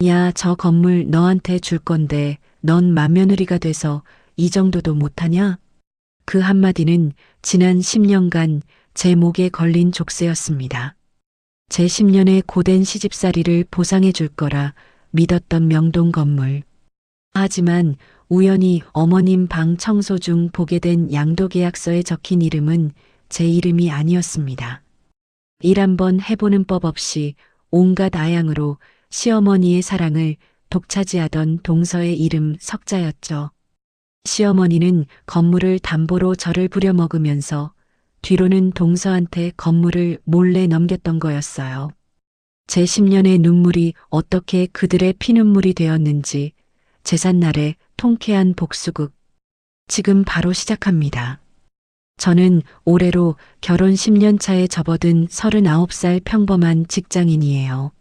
야, 저 건물 너한테 줄 건데 넌 맏며느리가 돼서 이 정도도 못하냐? 그 한마디는 지난 10년간 제 목에 걸린 족쇄였습니다. 제 10년의 고된 시집살이를 보상해 줄 거라 믿었던 명동 건물. 하지만 우연히 어머님 방 청소 중 보게 된 양도계약서에 적힌 이름은 제 이름이 아니었습니다. 일 한번 해보는 법 없이 온갖 아양으로 시어머니의 사랑을 독차지하던 동서의 이름 석자였죠. 시어머니는 건물을 담보로 저를 부려먹으면서 뒤로는 동서한테 건물을 몰래 넘겼던 거였어요. 제 10년의 눈물이 어떻게 그들의 피눈물이 되었는지 제삿날의 통쾌한 복수극. 지금 바로 시작합니다. 저는 올해로 결혼 10년 차에 접어든 39살 평범한 직장인이에요.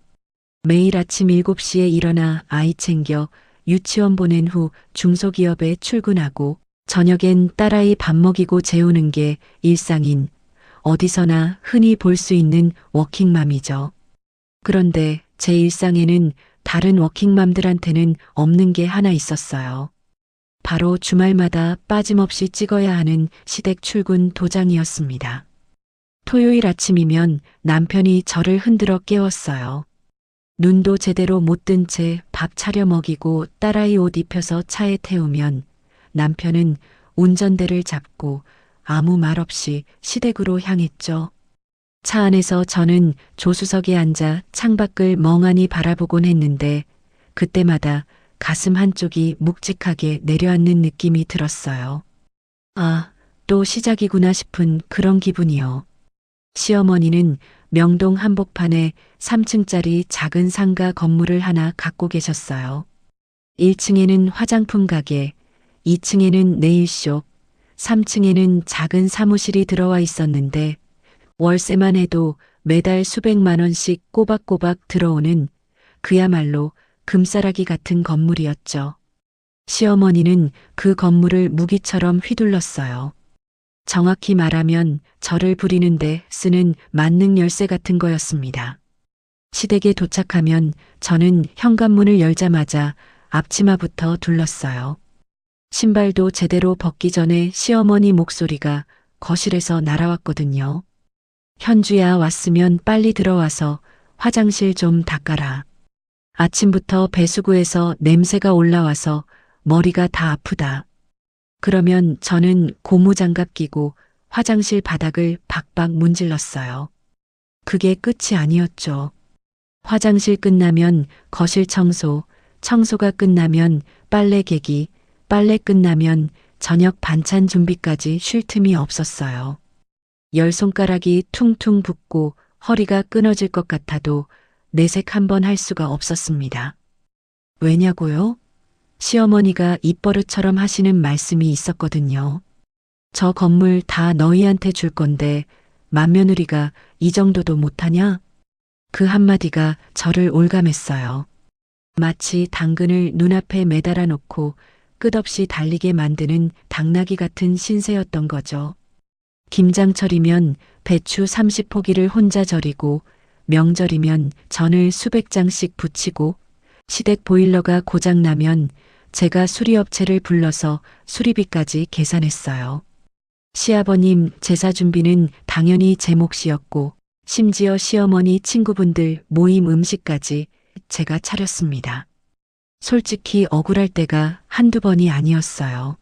매일 아침 7시에 일어나 아이 챙겨 유치원 보낸 후 중소기업에 출근하고 저녁엔 딸아이 밥 먹이고 재우는 게 일상인 어디서나 흔히 볼 수 있는 워킹맘이죠. 그런데 제 일상에는 다른 워킹맘들한테는 없는 게 하나 있었어요. 바로 주말마다 빠짐없이 찍어야 하는 시댁 출근 도장이었습니다. 토요일 아침이면 남편이 저를 흔들어 깨웠어요. 눈도 제대로 못 뜬 채 밥 차려 먹이고 딸아이 옷 입혀서 차에 태우면 남편은 운전대를 잡고 아무 말 없이 시댁으로 향했죠. 차 안에서 저는 조수석에 앉아 창밖을 멍하니 바라보곤 했는데 그때마다 가슴 한쪽이 묵직하게 내려앉는 느낌이 들었어요. 아, 또 시작이구나 싶은 그런 기분이요. 시어머니는 명동 한복판에 3층짜리 작은 상가 건물을 하나 갖고 계셨어요. 1층에는 화장품 가게, 2층에는 네일숍, 3층에는 작은 사무실이 들어와 있었는데 월세만 해도 매달 수백만 원씩 꼬박꼬박 들어오는 그야말로 금싸라기 같은 건물이었죠. 시어머니는 그 건물을 무기처럼 휘둘렀어요. 정확히 말하면 저를 부리는데 쓰는 만능 열쇠 같은 거였습니다. 시댁에 도착하면 저는 현관문을 열자마자 앞치마부터 둘렀어요. 신발도 제대로 벗기 전에 시어머니 목소리가 거실에서 날아왔거든요. 현주야, 왔으면 빨리 들어와서 화장실 좀 닦아라. 아침부터 배수구에서 냄새가 올라와서 머리가 다 아프다. 그러면 저는 고무장갑 끼고 화장실 바닥을 박박 문질렀어요. 그게 끝이 아니었죠. 화장실 끝나면 거실 청소, 청소가 끝나면 빨래 개기, 빨래 끝나면 저녁 반찬 준비까지 쉴 틈이 없었어요. 열 손가락이 퉁퉁 붓고 허리가 끊어질 것 같아도 내색 한번 할 수가 없었습니다. 왜냐고요? 시어머니가 입버릇처럼 하시는 말씀이 있었거든요. 저 건물 다 너희한테 줄 건데 맏며느리가 이 정도도 못하냐? 그 한마디가 저를 올감했어요. 마치 당근을 눈앞에 매달아 놓고 끝없이 달리게 만드는 당나귀 같은 신세였던 거죠. 김장철이면 배추 30포기를 혼자 절이고 명절이면 전을 수백 장씩 부치고 시댁 보일러가 고장나면 제가 수리업체를 불러서 수리비까지 계산했어요. 시아버님 제사 준비는 당연히 제 몫이었고 심지어 시어머니 친구분들 모임 음식까지 제가 차렸습니다. 솔직히 억울할 때가 한두 번이 아니었어요.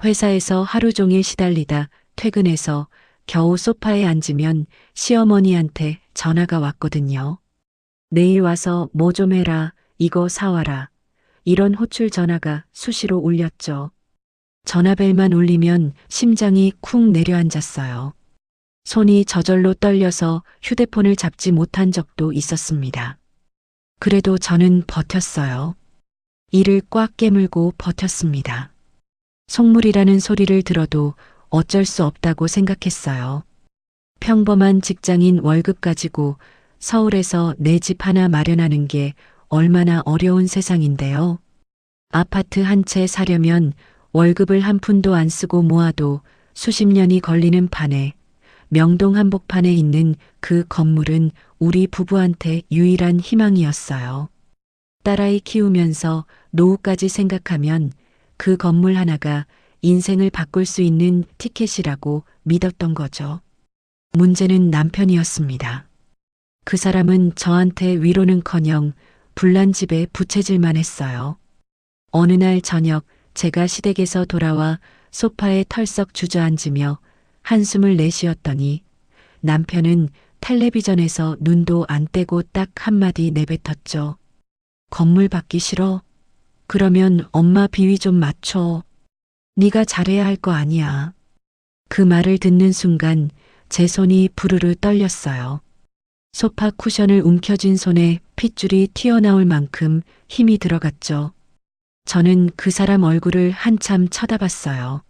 회사에서 하루 종일 시달리다 퇴근해서 겨우 소파에 앉으면 시어머니한테 전화가 왔거든요. 내일 와서 뭐 좀 해라, 이거 사와라. 이런 호출 전화가 수시로 울렸죠. 전화벨만 울리면 심장이 쿵 내려앉았어요. 손이 저절로 떨려서 휴대폰을 잡지 못한 적도 있었습니다. 그래도 저는 버텼어요. 이를 꽉 깨물고 버텼습니다. 속물이라는 소리를 들어도 어쩔 수 없다고 생각했어요. 평범한 직장인 월급 가지고 서울에서 내 집 하나 마련하는 게 얼마나 어려운 세상인데요. 아파트 한 채 사려면 월급을 한 푼도 안 쓰고 모아도 수십 년이 걸리는 판에 명동 한복판에 있는 그 건물은 우리 부부한테 유일한 희망이었어요. 딸아이 키우면서 노후까지 생각하면 그 건물 하나가 인생을 바꿀 수 있는 티켓이라고 믿었던 거죠. 문제는 남편이었습니다. 그 사람은 저한테 위로는커녕 불난 집에 부채질만 했어요. 어느 날 저녁 제가 시댁에서 돌아와 소파에 털썩 주저앉으며 한숨을 내쉬었더니 남편은 텔레비전에서 눈도 안 떼고 딱 한마디 내뱉었죠. 건물 받기 싫어? 그러면 엄마 비위 좀 맞춰. 네가 잘해야 할 거 아니야. 그 말을 듣는 순간 제 손이 부르르 떨렸어요. 소파 쿠션을 움켜쥔 손에 핏줄이 튀어나올 만큼 힘이 들어갔죠. 저는 그 사람 얼굴을 한참 쳐다봤어요.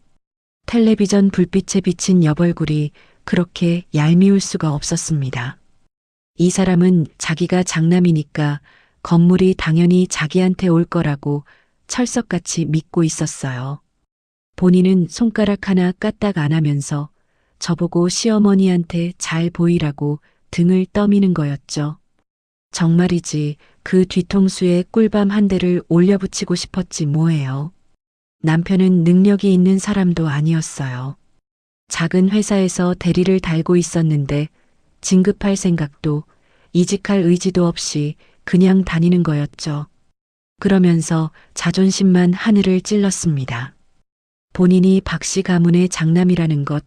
텔레비전 불빛에 비친 옆얼굴이 그렇게 얄미울 수가 없었습니다. 이 사람은 자기가 장남이니까 건물이 당연히 자기한테 올 거라고 철석같이 믿고 있었어요. 본인은 손가락 하나 까딱 안 하면서 저보고 시어머니한테 잘 보이라고 등을 떠미는 거였죠. 정말이지 그 뒤통수에 꿀밤 한 대를 올려붙이고 싶었지 뭐예요. 남편은 능력이 있는 사람도 아니었어요. 작은 회사에서 대리를 달고 있었는데 진급할 생각도 이직할 의지도 없이 그냥 다니는 거였죠. 그러면서 자존심만 하늘을 찔렀습니다. 본인이 박씨 가문의 장남이라는 것,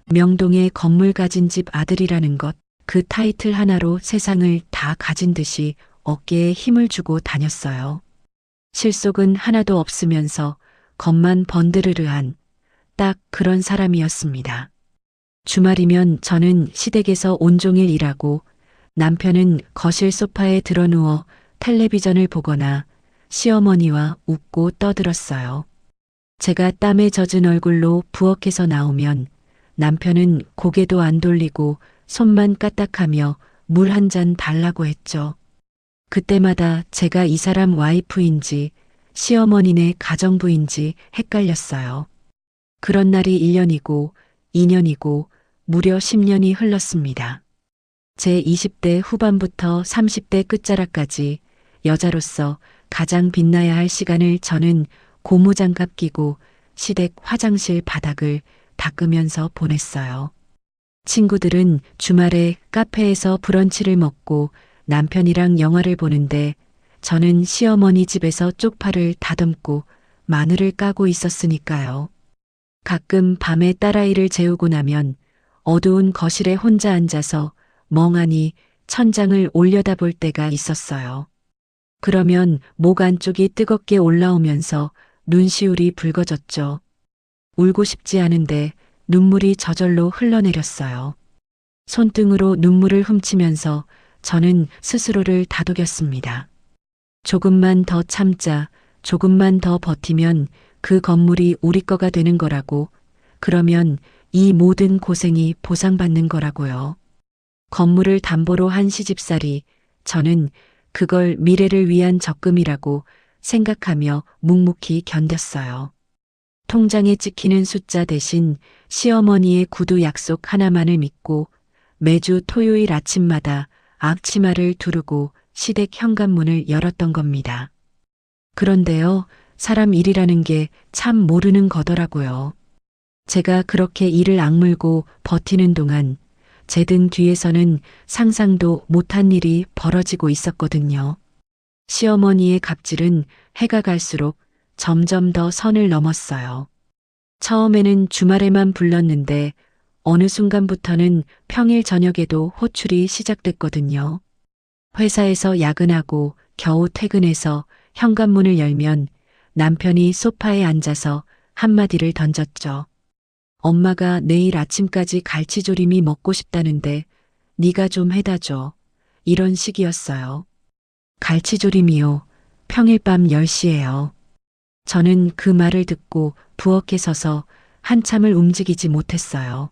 명동에 건물 가진 집 아들이라는 것, 그 타이틀 하나로 세상을 다 가진 듯이 어깨에 힘을 주고 다녔어요. 실속은 하나도 없으면서 겉만 번드르르한 딱 그런 사람이었습니다. 주말이면 저는 시댁에서 온종일 일하고 남편은 거실 소파에 드러누워 텔레비전을 보거나 시어머니와 웃고 떠들었어요. 제가 땀에 젖은 얼굴로 부엌에서 나오면 남편은 고개도 안 돌리고 손만 까딱하며 물 한 잔 달라고 했죠. 그때마다 제가 이 사람 와이프인지 시어머니네 가정부인지 헷갈렸어요. 그런 날이 1년이고 2년이고 무려 10년이 흘렀습니다. 제 20대 후반부터 30대 끝자락까지 여자로서 가장 빛나야 할 시간을 저는 고무장갑 끼고 시댁 화장실 바닥을 닦으면서 보냈어요. 친구들은 주말에 카페에서 브런치를 먹고 남편이랑 영화를 보는데 저는 시어머니 집에서 쪽파를 다듬고 마늘을 까고 있었으니까요. 가끔 밤에 딸아이를 재우고 나면 어두운 거실에 혼자 앉아서 멍하니 천장을 올려다볼 때가 있었어요. 그러면 목 안쪽이 뜨겁게 올라오면서 눈시울이 붉어졌죠. 울고 싶지 않은데 눈물이 저절로 흘러내렸어요. 손등으로 눈물을 훔치면서 저는 스스로를 다독였습니다. 조금만 더 참자, 조금만 더 버티면 그 건물이 우리 거가 되는 거라고, 그러면 이 모든 고생이 보상받는 거라고요. 건물을 담보로 한 시집살이, 저는 그걸 미래를 위한 적금이라고 생각하며 묵묵히 견뎠어요. 통장에 찍히는 숫자 대신 시어머니의 구두 약속 하나만을 믿고 매주 토요일 아침마다 앞치마를 두르고 시댁 현관문을 열었던 겁니다. 그런데요, 사람 일이라는 게 참 모르는 거더라고요. 제가 그렇게 일을 악물고 버티는 동안 제 등 뒤에서는 상상도 못한 일이 벌어지고 있었거든요. 시어머니의 갑질은 해가 갈수록 점점 더 선을 넘었어요. 처음에는 주말에만 불렀는데 어느 순간부터는 평일 저녁에도 호출이 시작됐거든요. 회사에서 야근하고 겨우 퇴근해서 현관문을 열면 남편이 소파에 앉아서 한마디를 던졌죠. 엄마가 내일 아침까지 갈치조림이 먹고 싶다는데 네가 좀 해다 줘. 이런 식이었어요. 갈치조림이요. 평일 밤 10시에요. 저는 그 말을 듣고 부엌에 서서 한참을 움직이지 못했어요.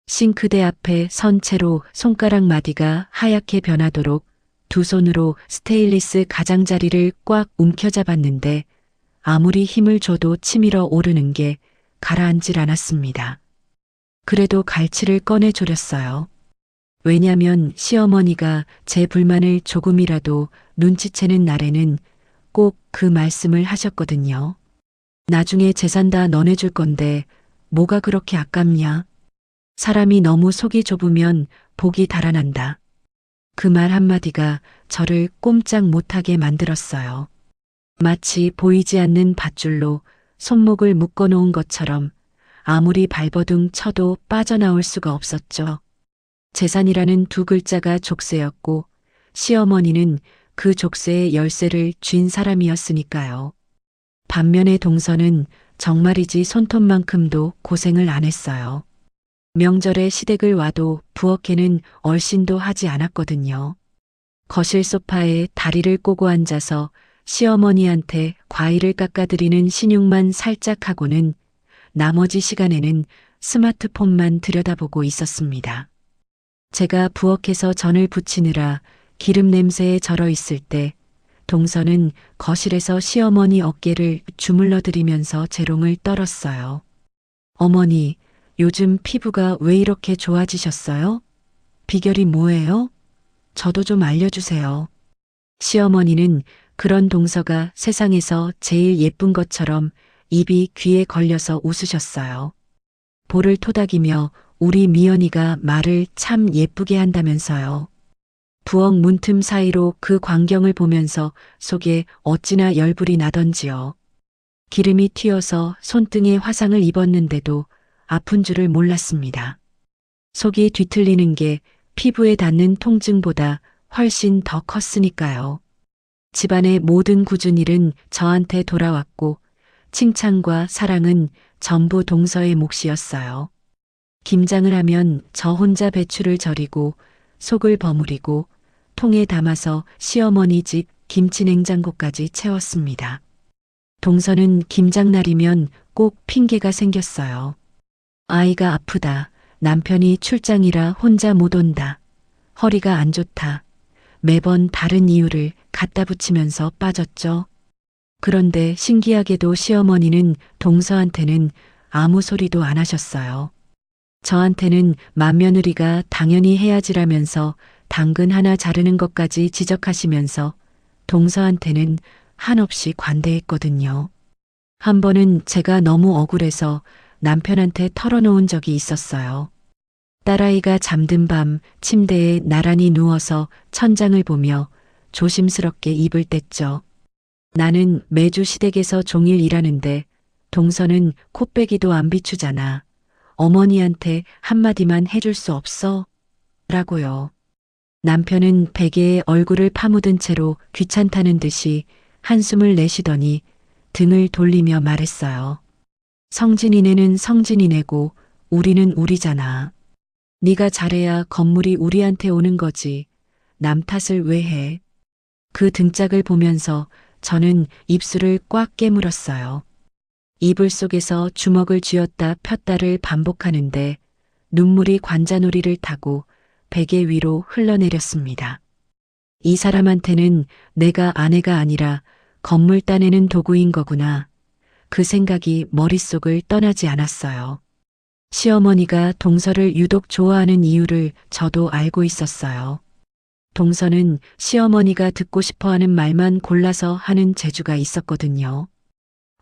싱크대 앞에 선 채로 손가락 마디가 하얗게 변하도록 두 손으로 스테인리스 가장자리를 꽉 움켜잡았는데 아무리 힘을 줘도 치밀어 오르는 게 가라앉질 않았습니다. 그래도 갈치를 꺼내 졸였어요. 왜냐면 시어머니가 제 불만을 조금이라도 눈치채는 날에는 꼭 그 말씀을 하셨거든요. 나중에 재산 다 너네 줄 건데 뭐가 그렇게 아깝냐? 사람이 너무 속이 좁으면 복이 달아난다. 그 말 한마디가 저를 꼼짝 못하게 만들었어요. 마치 보이지 않는 밧줄로 손목을 묶어놓은 것처럼 아무리 발버둥 쳐도 빠져나올 수가 없었죠. 재산이라는 두 글자가 족쇄였고 시어머니는 그 족쇄의 열쇠를 쥔 사람이었으니까요. 반면에 동서는 정말이지 손톱만큼도 고생을 안 했어요. 명절에 시댁을 와도 부엌에는 얼씬도 하지 않았거든요. 거실 소파에 다리를 꼬고 앉아서 시어머니한테 과일을 깎아드리는 신용만 살짝 하고는 나머지 시간에는 스마트폰만 들여다보고 있었습니다. 제가 부엌에서 전을 부치느라 기름 냄새에 절어 있을 때 동서는 거실에서 시어머니 어깨를 주물러 드리면서 재롱을 떨었어요. 어머니, 요즘 피부가 왜 이렇게 좋아지셨어요? 비결이 뭐예요? 저도 좀 알려주세요. 시어머니는 그런 동서가 세상에서 제일 예쁜 것처럼 입이 귀에 걸려서 웃으셨어요. 볼을 토닥이며 우리 미연이가 말을 참 예쁘게 한다면서요. 부엌 문틈 사이로 그 광경을 보면서 속에 어찌나 열불이 나던지요. 기름이 튀어서 손등에 화상을 입었는데도 아픈 줄을 몰랐습니다. 속이 뒤틀리는 게 피부에 닿는 통증보다 훨씬 더 컸으니까요. 집안의 모든 굳은 일은 저한테 돌아왔고 칭찬과 사랑은 전부 동서의 몫이었어요. 김장을 하면 저 혼자 배추를 절이고 속을 버무리고 통에 담아서 시어머니 집 김치냉장고까지 채웠습니다. 동서는 김장날이면 꼭 핑계가 생겼어요. 아이가 아프다. 남편이 출장이라 혼자 못 온다. 허리가 안 좋다. 매번 다른 이유를 갖다 붙이면서 빠졌죠. 그런데 신기하게도 시어머니는 동서한테는 아무 소리도 안 하셨어요. 저한테는 맏며느리가 당연히 해야지라면서 당근 하나 자르는 것까지 지적하시면서 동서한테는 한없이 관대했거든요. 한 번은 제가 너무 억울해서 남편한테 털어놓은 적이 있었어요. 딸아이가 잠든 밤 침대에 나란히 누워서 천장을 보며 조심스럽게 입을 뗐죠. 나는 매주 시댁에서 종일 일하는데 동서는 코빼기도 안 비추잖아. 어머니한테 한마디만 해줄 수 없어? 라고요. 남편은 베개에 얼굴을 파묻은 채로 귀찮다는 듯이 한숨을 내쉬더니 등을 돌리며 말했어요. 성진이네는 성진이네고 우리는 우리잖아. 네가 잘해야 건물이 우리한테 오는 거지. 남 탓을 왜 해? 그 등짝을 보면서 저는 입술을 꽉 깨물었어요. 이불 속에서 주먹을 쥐었다 폈다를 반복하는데 눈물이 관자놀이를 타고 베개 위로 흘러내렸습니다. 이 사람한테는 내가 아내가 아니라 건물 따내는 도구인 거구나. 그 생각이 머릿속을 떠나지 않았어요. 시어머니가 동서를 유독 좋아하는 이유를 저도 알고 있었어요. 동서는 시어머니가 듣고 싶어하는 말만 골라서 하는 재주가 있었거든요.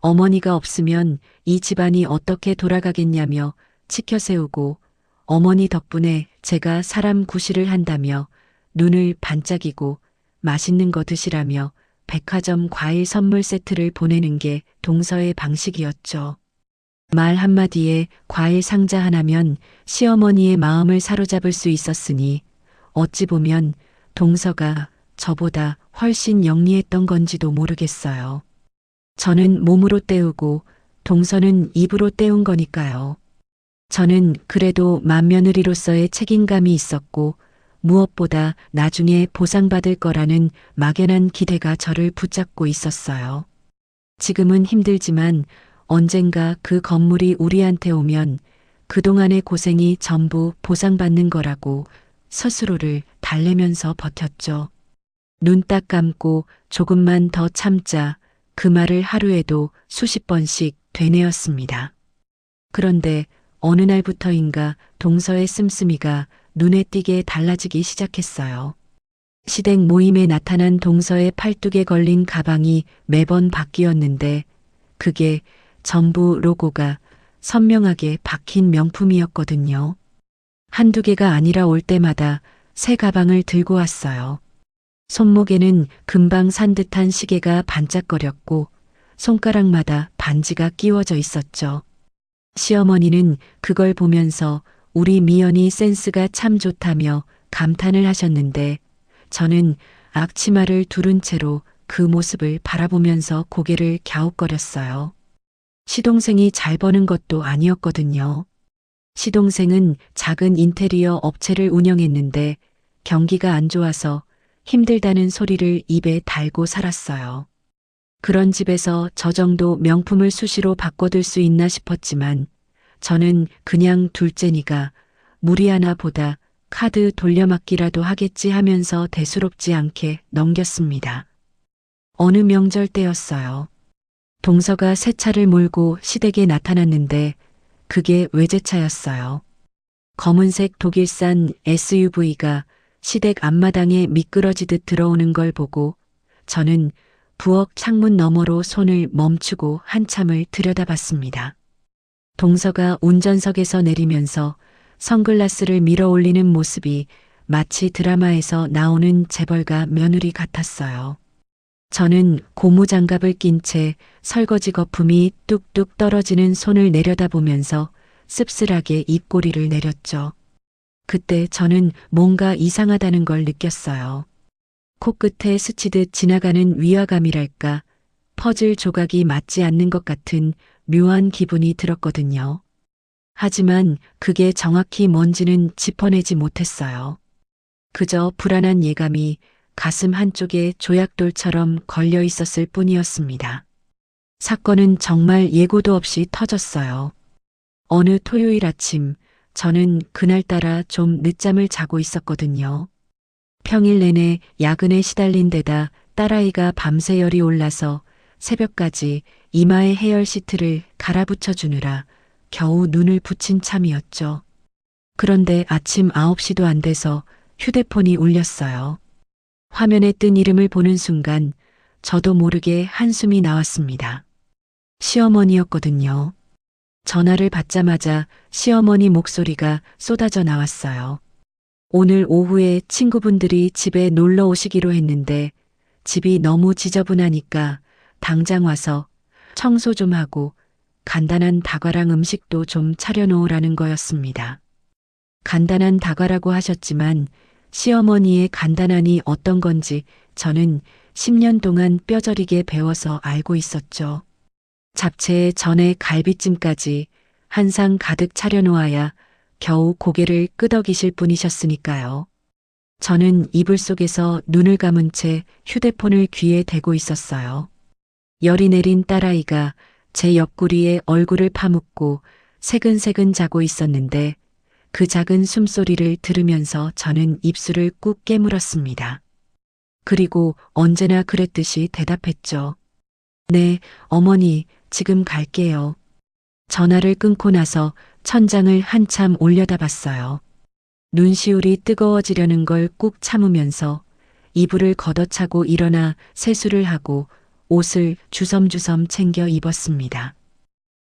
어머니가 없으면 이 집안이 어떻게 돌아가겠냐며 치켜세우고 어머니 덕분에 제가 사람 구실을 한다며 눈을 반짝이고 맛있는 거 드시라며 백화점 과일 선물 세트를 보내는 게 동서의 방식이었죠. 말 한마디에 과일 상자 하나면 시어머니의 마음을 사로잡을 수 있었으니 어찌 보면 동서가 저보다 훨씬 영리했던 건지도 모르겠어요. 저는 몸으로 때우고 동서는 입으로 때운 거니까요. 저는 그래도 맏며느리로서의 책임감이 있었고 무엇보다 나중에 보상받을 거라는 막연한 기대가 저를 붙잡고 있었어요. 지금은 힘들지만 언젠가 그 건물이 우리한테 오면 그동안의 고생이 전부 보상받는 거라고 스스로를 달래면서 버텼죠. 눈 딱 감고 조금만 더 참자 그 말을 하루에도 수십 번씩 되뇌었습니다. 그런데 어느 날부터인가 동서의 씀씀이가 눈에 띄게 달라지기 시작했어요. 시댁 모임에 나타난 동서의 팔뚝에 걸린 가방이 매번 바뀌었는데 그게 전부 로고가 선명하게 박힌 명품이었거든요. 한두 개가 아니라 올 때마다 새 가방을 들고 왔어요. 손목에는 금방 산 듯한 시계가 반짝거렸고 손가락마다 반지가 끼워져 있었죠. 시어머니는 그걸 보면서 우리 미연이 센스가 참 좋다며 감탄을 하셨는데 저는 앞치마를 두른 채로 그 모습을 바라보면서 고개를 갸웃거렸어요. 시동생이 잘 버는 것도 아니었거든요. 시동생은 작은 인테리어 업체를 운영했는데 경기가 안 좋아서 힘들다는 소리를 입에 달고 살았어요. 그런 집에서 저 정도 명품을 수시로 바꿔둘 수 있나 싶었지만 저는 그냥 둘째니까 무리 하나 보다 카드 돌려막기라도 하겠지 하면서 대수롭지 않게 넘겼습니다. 어느 명절 때였어요. 동서가 새 차를 몰고 시댁에 나타났는데 그게 외제차였어요. 검은색 독일산 SUV가 시댁 앞마당에 미끄러지듯 들어오는 걸 보고 저는 부엌 창문 너머로 손을 멈추고 한참을 들여다봤습니다. 동서가 운전석에서 내리면서 선글라스를 밀어 올리는 모습이 마치 드라마에서 나오는 재벌가 며느리 같았어요. 저는 고무장갑을 낀 채 설거지 거품이 뚝뚝 떨어지는 손을 내려다보면서 씁쓸하게 입꼬리를 내렸죠. 그때 저는 뭔가 이상하다는 걸 느꼈어요. 코끝에 스치듯 지나가는 위화감이랄까, 퍼즐 조각이 맞지 않는 것 같은 묘한 기분이 들었거든요. 하지만 그게 정확히 뭔지는 짚어내지 못했어요. 그저 불안한 예감이 가슴 한쪽에 조약돌처럼 걸려 있었을 뿐이었습니다. 사건은 정말 예고도 없이 터졌어요. 어느 토요일 아침, 저는 그날따라 좀 늦잠을 자고 있었거든요. 평일 내내 야근에 시달린 데다 딸아이가 밤새 열이 올라서 새벽까지 이마에 해열 시트를 갈아붙여 주느라 겨우 눈을 붙인 참이었죠. 그런데 아침 9시도 안 돼서 휴대폰이 울렸어요. 화면에 뜬 이름을 보는 순간 저도 모르게 한숨이 나왔습니다. 시어머니였거든요. 전화를 받자마자 시어머니 목소리가 쏟아져 나왔어요. 오늘 오후에 친구분들이 집에 놀러 오시기로 했는데 집이 너무 지저분하니까 당장 와서 청소 좀 하고 간단한 다과랑 음식도 좀 차려놓으라는 거였습니다. 간단한 다과라고 하셨지만 시어머니의 간단함이 어떤 건지 저는 10년 동안 뼈저리게 배워서 알고 있었죠. 잡채에 전에 갈비찜까지 한 상 가득 차려놓아야 겨우 고개를 끄덕이실 분이셨으니까요. 저는 이불 속에서 눈을 감은 채 휴대폰을 귀에 대고 있었어요. 열이 내린 딸아이가 제 옆구리에 얼굴을 파묻고 새근새근 자고 있었는데 그 작은 숨소리를 들으면서 저는 입술을 꾹 깨물었습니다. 그리고 언제나 그랬듯이 대답했죠. 네, 어머니, 지금 갈게요. 전화를 끊고 나서 천장을 한참 올려다봤어요. 눈시울이 뜨거워지려는 걸 꾹 참으면서 이불을 걷어차고 일어나 세수를 하고 옷을 주섬주섬 챙겨 입었습니다.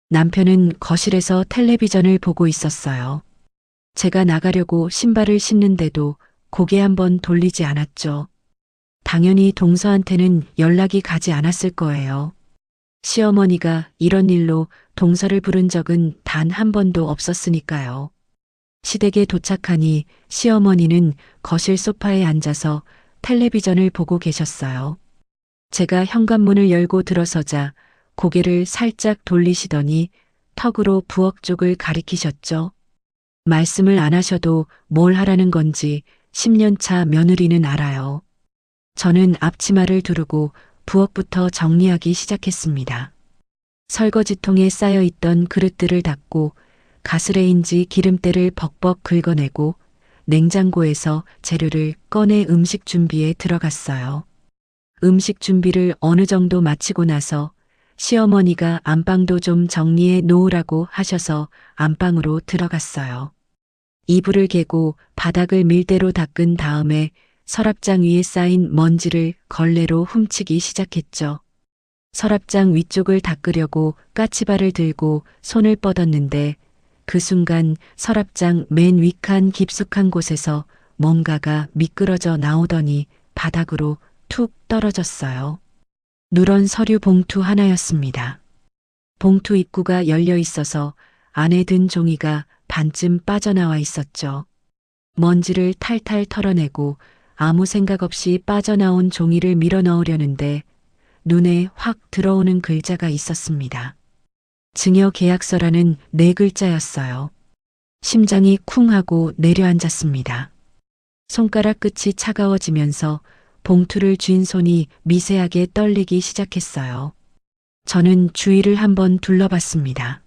남편은 거실에서 텔레비전을 보고 있었어요. 제가 나가려고 신발을 신는데도 고개 한번 돌리지 않았죠. 당연히 동서한테는 연락이 가지 않았을 거예요. 시어머니가 이런 일로 동서를 부른 적은 단 한 번도 없었으니까요. 시댁에 도착하니 시어머니는 거실 소파에 앉아서 텔레비전을 보고 계셨어요. 제가 현관문을 열고 들어서자 고개를 살짝 돌리시더니 턱으로 부엌 쪽을 가리키셨죠. 말씀을 안 하셔도 뭘 하라는 건지 10년 차 며느리는 알아요. 저는 앞치마를 두르고 부엌부터 정리하기 시작했습니다. 설거지통에 쌓여있던 그릇들을 닦고 가스레인지 기름때를 벅벅 긁어내고 냉장고에서 재료를 꺼내 음식 준비에 들어갔어요. 음식 준비를 어느 정도 마치고 나서 시어머니가 안방도 좀 정리해 놓으라고 하셔서 안방으로 들어갔어요. 이불을 개고 바닥을 밀대로 닦은 다음에 서랍장 위에 쌓인 먼지를 걸레로 훔치기 시작했죠. 서랍장 위쪽을 닦으려고 까치발을 들고 손을 뻗었는데 그 순간 서랍장 맨 윗칸 깊숙한 곳에서 뭔가가 미끄러져 나오더니 바닥으로 툭 떨어졌어요. 누런 서류 봉투 하나였습니다. 봉투 입구가 열려 있어서 안에 든 종이가 반쯤 빠져나와 있었죠. 먼지를 탈탈 털어내고 아무 생각 없이 빠져나온 종이를 밀어 넣으려는데 눈에 확 들어오는 글자가 있었습니다. 증여 계약서라는 4글자였어요. 심장이 쿵 하고 내려앉았습니다. 손가락 끝이 차가워지면서 봉투를 쥔 손이 미세하게 떨리기 시작했어요. 저는 주위를 한번 둘러봤습니다.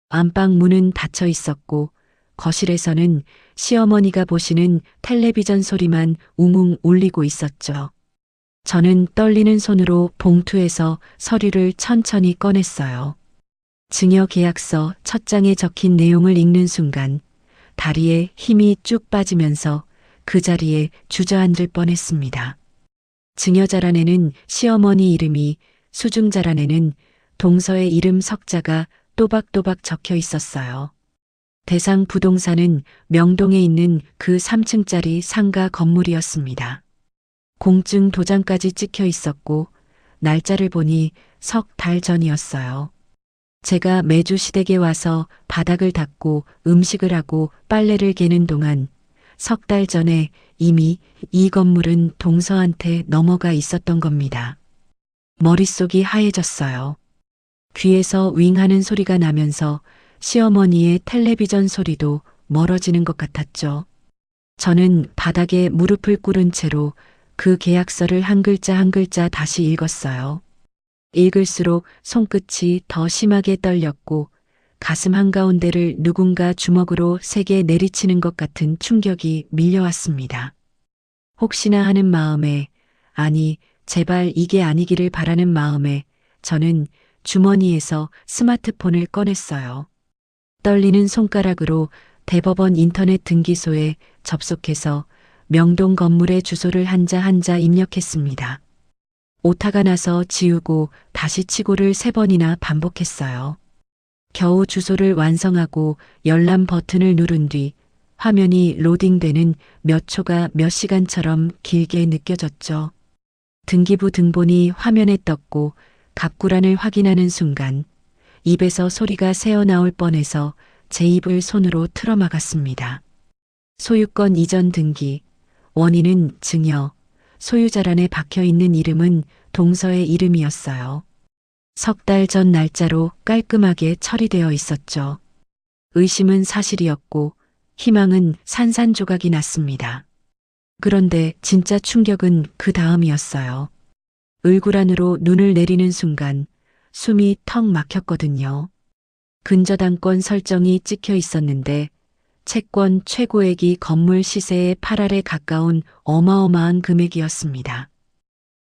안방 문은 닫혀 있었고 거실에서는 시어머니가 보시는 텔레비전 소리만 웅웅 울리고 있었죠. 저는 떨리는 손으로 봉투에서 서류를 천천히 꺼냈어요. 증여 계약서 첫 장에 적힌 내용을 읽는 순간 다리에 힘이 쭉 빠지면서 그 자리에 주저앉을 뻔했습니다. 증여자란에는 시어머니 이름이, 수중자란에는 동서의 이름 석자가 또박또박 적혀 있었어요. 대상 부동산은 명동에 있는 그 3층짜리 상가 건물이었습니다. 공증 도장까지 찍혀 있었고 날짜를 보니 석 달 전이었어요. 제가 매주 시댁에 와서 바닥을 닦고 음식을 하고 빨래를 개는 동안 석 달 전에 이미 이 건물은 동서한테 넘어가 있었던 겁니다. 머릿속이 하얘졌어요. 귀에서 윙 하는 소리가 나면서 시어머니의 텔레비전 소리도 멀어지는 것 같았죠. 저는 바닥에 무릎을 꿇은 채로 그 계약서를 한 글자 한 글자 다시 읽었어요. 읽을수록 손끝이 더 심하게 떨렸고 가슴 한가운데를 누군가 주먹으로 세게 내리치는 것 같은 충격이 밀려왔습니다. 혹시나 하는 마음에, 아니 제발 이게 아니기를 바라는 마음에 저는 주머니에서 스마트폰을 꺼냈어요. 떨리는 손가락으로 대법원 인터넷 등기소에 접속해서 명동 건물의 주소를 한자 한자 입력했습니다. 오타가 나서 지우고 다시 치고를 3번이나 반복했어요. 겨우 주소를 완성하고 열람 버튼을 누른 뒤 화면이 로딩되는 몇 초가 몇 시간처럼 길게 느껴졌죠. 등기부 등본이 화면에 떴고 갑구란을 확인하는 순간 입에서 소리가 새어나올 뻔해서 제 입을 손으로 틀어막았습니다. 소유권 이전 등기, 원인은 증여, 소유자란에 박혀있는 이름은 동서의 이름이었어요. 석 달 전 날짜로 깔끔하게 처리되어 있었죠. 의심은 사실이었고 희망은 산산조각이 났습니다. 그런데 진짜 충격은 그 다음이었어요. 을구란으로 눈을 내리는 순간 숨이 턱 막혔거든요. 근저당권 설정이 찍혀 있었는데 채권 최고액이 건물 시세의 8할에 가까운 어마어마한 금액이었습니다.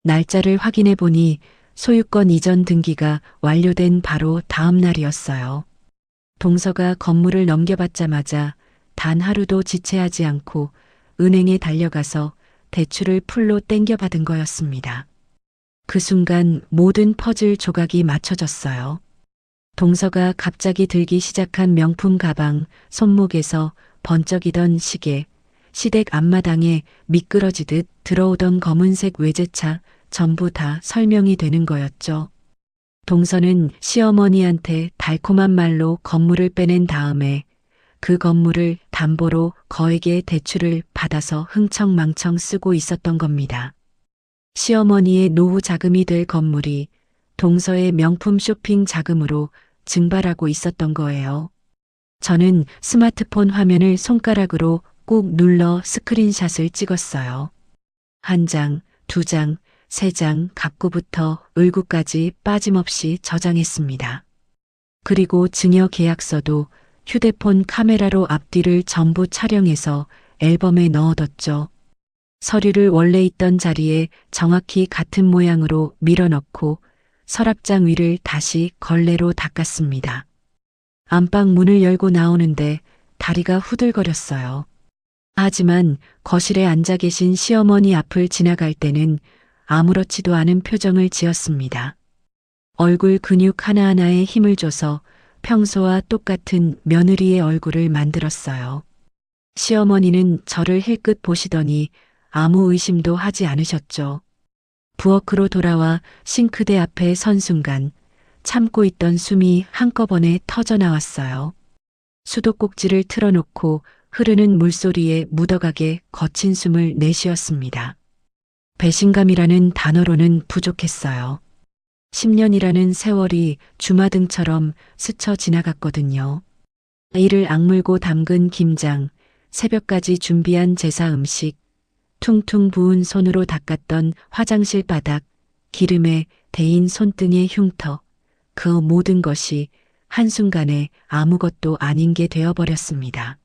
날짜를 확인해 보니 소유권 이전 등기가 완료된 바로 다음 날이었어요. 동서가 건물을 넘겨받자마자 단 하루도 지체하지 않고 은행에 달려가서 대출을 풀로 땡겨받은 거였습니다. 그 순간 모든 퍼즐 조각이 맞춰졌어요. 동서가 갑자기 들기 시작한 명품 가방, 손목에서 번쩍이던 시계, 시댁 앞마당에 미끄러지듯 들어오던 검은색 외제차, 전부 다 설명이 되는 거였죠. 동서는 시어머니한테 달콤한 말로 건물을 빼낸 다음에 그 건물을 담보로 거액의 대출을 받아서 흥청망청 쓰고 있었던 겁니다. 시어머니의 노후 자금이 될 건물이 동서의 명품 쇼핑 자금으로 증발하고 있었던 거예요. 저는 스마트폰 화면을 손가락으로 꾹 눌러 스크린샷을 찍었어요. 1장, 2장, 3장 갑구부터 을구까지 빠짐없이 저장했습니다. 그리고 증여 계약서도 휴대폰 카메라로 앞뒤를 전부 촬영해서 앨범에 넣어뒀죠. 서류를 원래 있던 자리에 정확히 같은 모양으로 밀어넣고 서랍장 위를 다시 걸레로 닦았습니다. 안방 문을 열고 나오는데 다리가 후들거렸어요. 하지만 거실에 앉아 계신 시어머니 앞을 지나갈 때는 아무렇지도 않은 표정을 지었습니다. 얼굴 근육 하나하나에 힘을 줘서 평소와 똑같은 며느리의 얼굴을 만들었어요. 시어머니는 저를 힐끗 보시더니 아무 의심도 하지 않으셨죠. 부엌으로 돌아와 싱크대 앞에 선 순간 참고 있던 숨이 한꺼번에 터져 나왔어요. 수도꼭지를 틀어놓고 흐르는 물소리에 묻어가게 거친 숨을 내쉬었습니다. 배신감이라는 단어로는 부족했어요. 10년이라는 세월이 주마등처럼 스쳐 지나갔거든요. 이를 악물고 담근 김장, 새벽까지 준비한 제사 음식, 퉁퉁 부은 손으로 닦았던 화장실 바닥, 기름에 데인 손등의 흉터, 그 모든 것이 한순간에 아무것도 아닌 게 되어버렸습니다.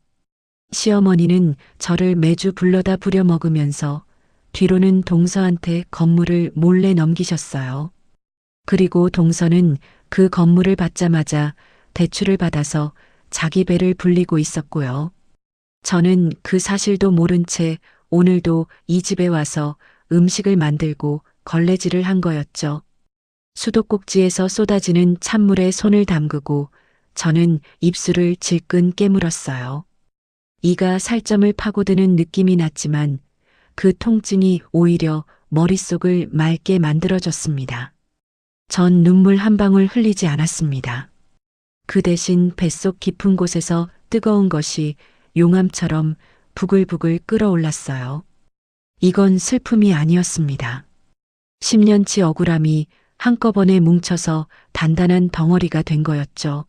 시어머니는 저를 매주 불러다 부려먹으면서 뒤로는 동서한테 건물을 몰래 넘기셨어요. 그리고 동서는 그 건물을 받자마자 대출을 받아서 자기 배를 불리고 있었고요. 저는 그 사실도 모른 채 오늘도 이 집에 와서 음식을 만들고 걸레질을 한 거였죠. 수도꼭지에서 쏟아지는 찬물에 손을 담그고 저는 입술을 질끈 깨물었어요. 이가 살점을 파고드는 느낌이 났지만 그 통증이 오히려 머릿속을 맑게 만들어줬습니다. 전 눈물 한 방울 흘리지 않았습니다. 그 대신 뱃속 깊은 곳에서 뜨거운 것이 용암처럼 부글부글 끓어올랐어요. 이건 슬픔이 아니었습니다. 10년치 억울함이 한꺼번에 뭉쳐서 단단한 덩어리가 된 거였죠.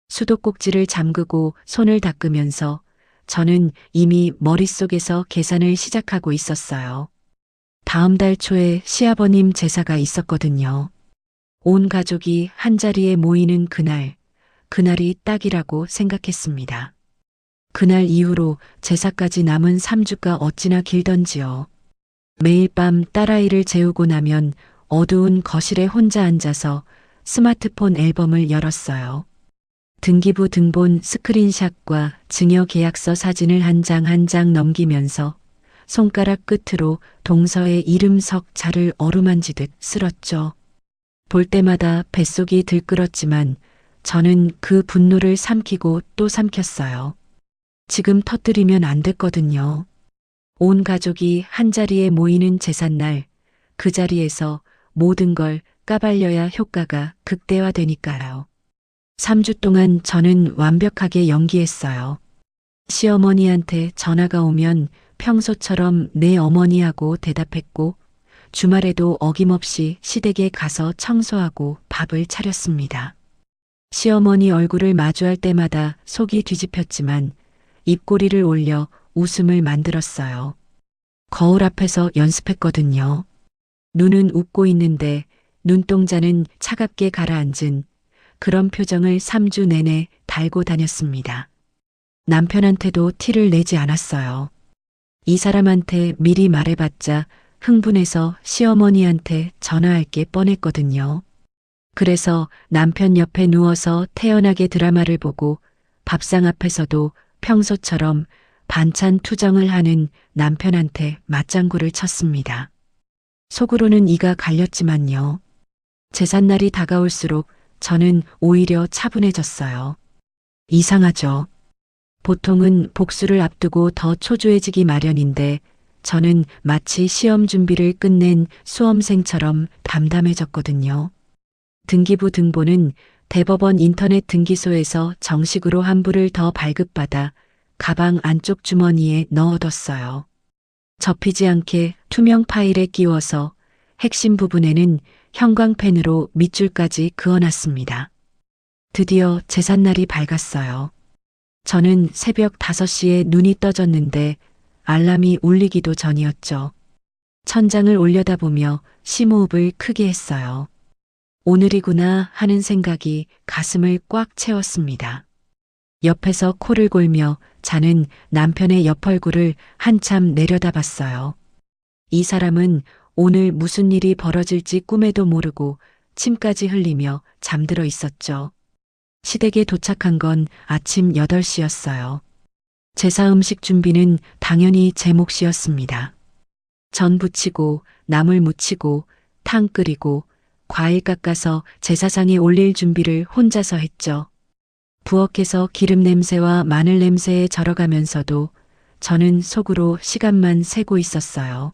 수도꼭지를 잠그고 손을 닦으면서 저는 이미 머릿속에서 계산을 시작하고 있었어요. 다음 달 초에 시아버님 제사가 있었거든요. 온 가족이 한자리에 모이는 그날이 딱이라고 생각했습니다. 그날 이후로 제사까지 남은 3주가 어찌나 길던지요. 매일 밤 딸아이를 재우고 나면 어두운 거실에 혼자 앉아서 스마트폰 앨범을 열었어요. 등기부 등본 스크린샷과 증여 계약서 사진을 한 장 한 장 넘기면서 손가락 끝으로 동서의 이름 석자를 어루만지듯 쓸었죠. 볼 때마다 뱃속이 들끓었지만 저는 그 분노를 삼키고 또 삼켰어요. 지금 터뜨리면 안 됐거든요. 온 가족이 한자리에 모이는 제삿날 그 자리에서 모든 걸 까발려야 효과가 극대화되니까요. 3주 동안 저는 완벽하게 연기했어요. 시어머니한테 전화가 오면 평소처럼 네 어머니하고 대답했고 주말에도 어김없이 시댁에 가서 청소하고 밥을 차렸습니다. 시어머니 얼굴을 마주할 때마다 속이 뒤집혔지만 입꼬리를 올려 웃음을 만들었어요. 거울 앞에서 연습했거든요. 눈은 웃고 있는데 눈동자는 차갑게 가라앉은 그런 표정을 3주 내내 달고 다녔습니다. 남편한테도 티를 내지 않았어요. 이 사람한테 미리 말해봤자 흥분해서 시어머니한테 전화할 게 뻔했거든요. 그래서 남편 옆에 누워서 태연하게 드라마를 보고 밥상 앞에서도 평소처럼 반찬 투정을 하는 남편한테 맞장구를 쳤습니다. 속으로는 이가 갈렸지만요. 제삿날이 다가올수록 저는 오히려 차분해졌어요. 이상하죠. 보통은 복수를 앞두고 더 초조해지기 마련인데 저는 마치 시험 준비를 끝낸 수험생처럼 담담해졌거든요. 등기부 등본은 대법원 인터넷 등기소에서 정식으로 환불을 더 발급받아 가방 안쪽 주머니에 넣어뒀어요. 접히지 않게 투명 파일에 끼워서 핵심 부분에는 형광펜으로 밑줄까지 그어놨습니다. 드디어 제삿날이 밝았어요. 저는 새벽 5시에 눈이 떠졌는데 알람이 울리기도 전이었죠. 천장을 올려다보며 심호흡을 크게 했어요. 오늘이구나 하는 생각이 가슴을 꽉 채웠습니다. 옆에서 코를 골며 자는 남편의 옆 얼굴을 한참 내려다봤어요. 이 사람은 오늘 무슨 일이 벌어질지 꿈에도 모르고 침까지 흘리며 잠들어 있었죠. 시댁에 도착한 건 아침 8시였어요. 제사 음식 준비는 당연히 제 몫이었습니다. 전 부치고 나물 무치고 탕 끓이고 과일 깎아서 제사상에 올릴 준비를 혼자서 했죠. 부엌에서 기름 냄새와 마늘 냄새에 절어가면서도 저는 속으로 시간만 세고 있었어요.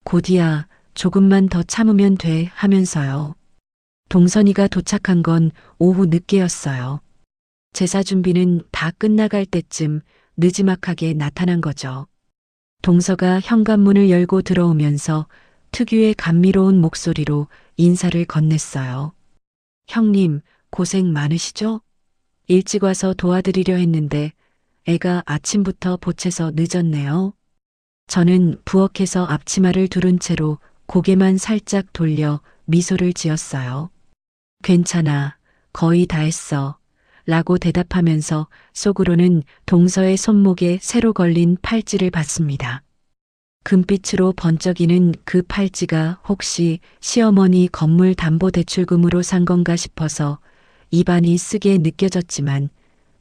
곧이야 조금만 더 참으면 돼 하면서요. 동선이가 도착한 건 오후 늦게였어요. 제사 준비는 다 끝나갈 때쯤 느지막하게 나타난 거죠. 동서가 현관문을 열고 들어오면서 특유의 감미로운 목소리로 인사를 건넸어요. 형님, 고생 많으시죠? 일찍 와서 도와드리려 했는데 애가 아침부터 보채서 늦었네요. 저는 부엌에서 앞치마를 두른 채로 고개만 살짝 돌려 미소를 지었어요. 괜찮아, 거의 다 했어. 라고 대답하면서 속으로는 동서의 손목에 새로 걸린 팔찌를 봤습니다. 금빛으로 번쩍이는 그 팔찌가 혹시 시어머니 건물 담보대출금으로 산 건가 싶어서 입안이 쓰게 느껴졌지만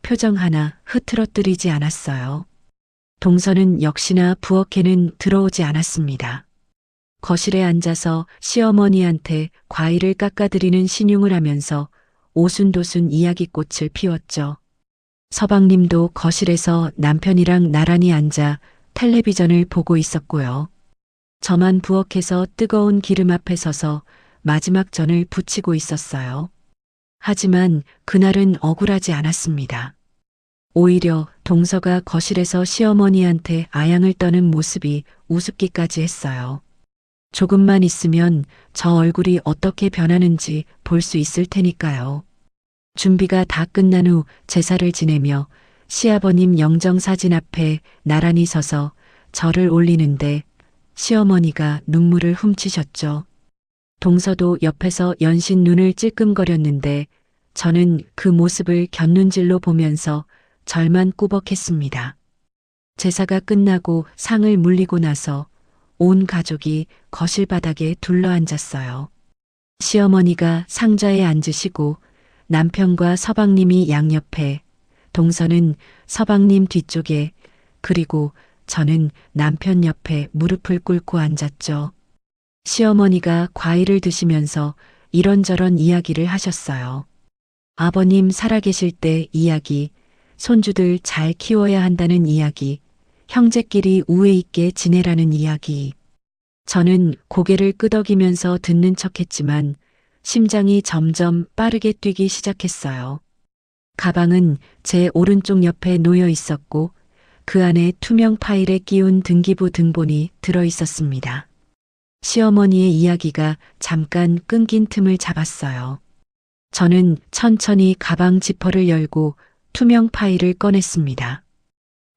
표정 하나 흐트러뜨리지 않았어요. 동서는 역시나 부엌에는 들어오지 않았습니다. 거실에 앉아서 시어머니한테 과일을 깎아드리는 신용을 하면서 오순도순 이야기꽃을 피웠죠. 서방님도 거실에서 남편이랑 나란히 앉아 텔레비전을 보고 있었고요. 저만 부엌에서 뜨거운 기름 앞에 서서 마지막 전을 부치고 있었어요. 하지만 그날은 억울하지 않았습니다. 오히려 동서가 거실에서 시어머니한테 아양을 떠는 모습이 우습기까지 했어요. 조금만 있으면 저 얼굴이 어떻게 변하는지 볼 수 있을 테니까요. 준비가 다 끝난 후 제사를 지내며 시아버님 영정사진 앞에 나란히 서서 절을 올리는데 시어머니가 눈물을 훔치셨죠. 동서도 옆에서 연신 눈을 찔끔거렸는데 저는 그 모습을 곁눈질로 보면서 절만 꾸벅했습니다. 제사가 끝나고 상을 물리고 나서 온 가족이 거실 바닥에 둘러앉았어요. 시어머니가 상좌에 앉으시고 남편과 서방님이 양옆에, 동서는 서방님 뒤쪽에, 그리고 저는 남편 옆에 무릎을 꿇고 앉았죠. 시어머니가 과일을 드시면서 이런저런 이야기를 하셨어요. 아버님 살아계실 때 이야기, 손주들 잘 키워야 한다는 이야기, 형제끼리 우애 있게 지내라는 이야기. 저는 고개를 끄덕이면서 듣는 척했지만 심장이 점점 빠르게 뛰기 시작했어요. 가방은 제 오른쪽 옆에 놓여 있었고 그 안에 투명 파일에 끼운 등기부 등본이 들어 있었습니다. 시어머니의 이야기가 잠깐 끊긴 틈을 잡았어요. 저는 천천히 가방 지퍼를 열고 투명 파일을 꺼냈습니다.